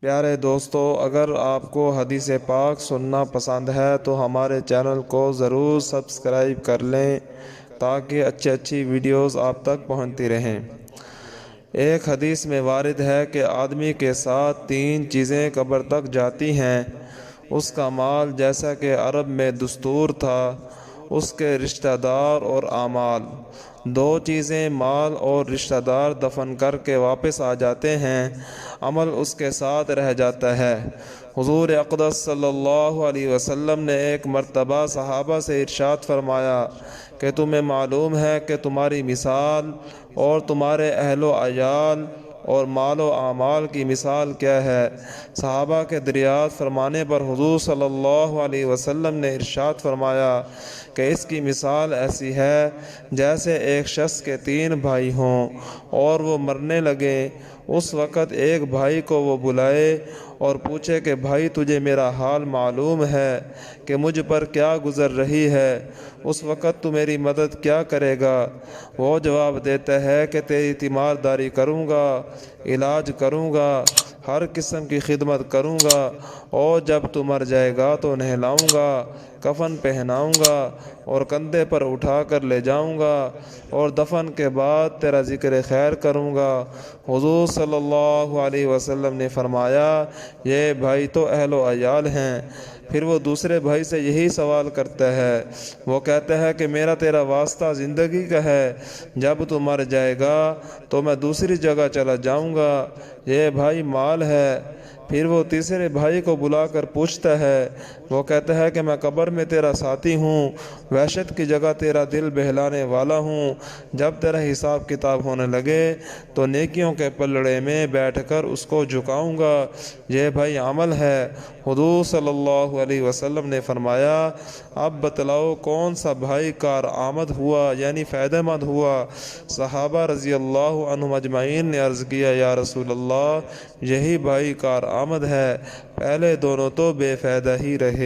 پیارے دوستو، اگر آپ کو حدیث پاک سننا پسند ہے تو ہمارے چینل کو ضرور سبسکرائب کر لیں تاکہ اچھی ویڈیوز آپ تک پہنچتی رہیں۔ ایک حدیث میں وارد ہے کہ آدمی کے ساتھ 3 چیزیں قبر تک جاتی ہیں: اس کا مال، جیسا کہ عرب میں دستور تھا، اس کے رشتہ دار اور اعمال۔ 2 چیزیں مال اور رشتہ دار دفن کر کے واپس آ جاتے ہیں، عمل اس کے ساتھ رہ جاتا ہے۔ حضور اقدس صلی اللہ علیہ وسلم نے ایک مرتبہ صحابہ سے ارشاد فرمایا کہ تمہیں معلوم ہے کہ تمہاری مثال اور تمہارے اہل و عیال اور مال و اعمال کی مثال کیا ہے؟ صحابہ کے دریافت فرمانے پر حضور صلی اللہ علیہ وسلم نے ارشاد فرمایا کہ اس کی مثال ایسی ہے جیسے ایک شخص کے 3 بھائی ہوں اور وہ مرنے لگے۔ اس وقت ایک بھائی کو وہ بلائے اور پوچھے کہ بھائی، تجھے میرا حال معلوم ہے کہ مجھ پر کیا گزر رہی ہے؟ اس وقت تو میری مدد کیا کرے گا؟ وہ جواب دیتا ہے کہ تیری تیمارداری کروں گا، علاج کروں گا، ہر قسم کی خدمت کروں گا، اور جب تو مر جائے گا تو نہلاؤں گا، کفن پہناؤں گا اور کندھے پر اٹھا کر لے جاؤں گا، اور دفن کے بعد تیرا ذکر خیر کروں گا۔ حضور صلی اللہ علیہ وسلم نے فرمایا، یہ بھائی تو اہل و عیال ہیں۔ پھر وہ دوسرے بھائی سے یہی سوال کرتا ہے۔ وہ کہتا ہے کہ میرا تیرا واسطہ زندگی کا ہے، جب تو مر جائے گا تو میں دوسری جگہ چلا جاؤں گا، یہ بھائی مال ہے۔ پھر وہ تیسرے بھائی کو بلا کر پوچھتا ہے۔ وہ کہتا ہے کہ میں قبر میں تیرا ساتھی ہوں، وحشت کی جگہ تیرا دل بہلانے والا ہوں۔ جب تیرا حساب کتاب ہونے لگے تو نیکیوں کے پلڑے میں بیٹھ کر اس کو جھکاؤں گا، یہ بھائی عمل ہے۔ حضور صلی اللہ علیہ وسلم نے فرمایا، اب بتلاؤ کون سا بھائی کارآمد ہوا، یعنی فائدہ مند ہوا؟ صحابہ رضی اللہ عنہم اجمعین نے عرض کیا، یا رسول اللہ، یہی بھائی کارآمد ہے، پہلے دونوں تو بے فائدہ ہی رہے۔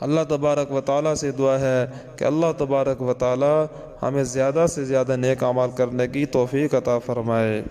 اللہ تبارک و تعالیٰ سے دعا ہے کہ اللہ تبارک و تعالیٰ ہمیں زیادہ سے زیادہ نیک اعمال کرنے کی توفیق عطا فرمائے۔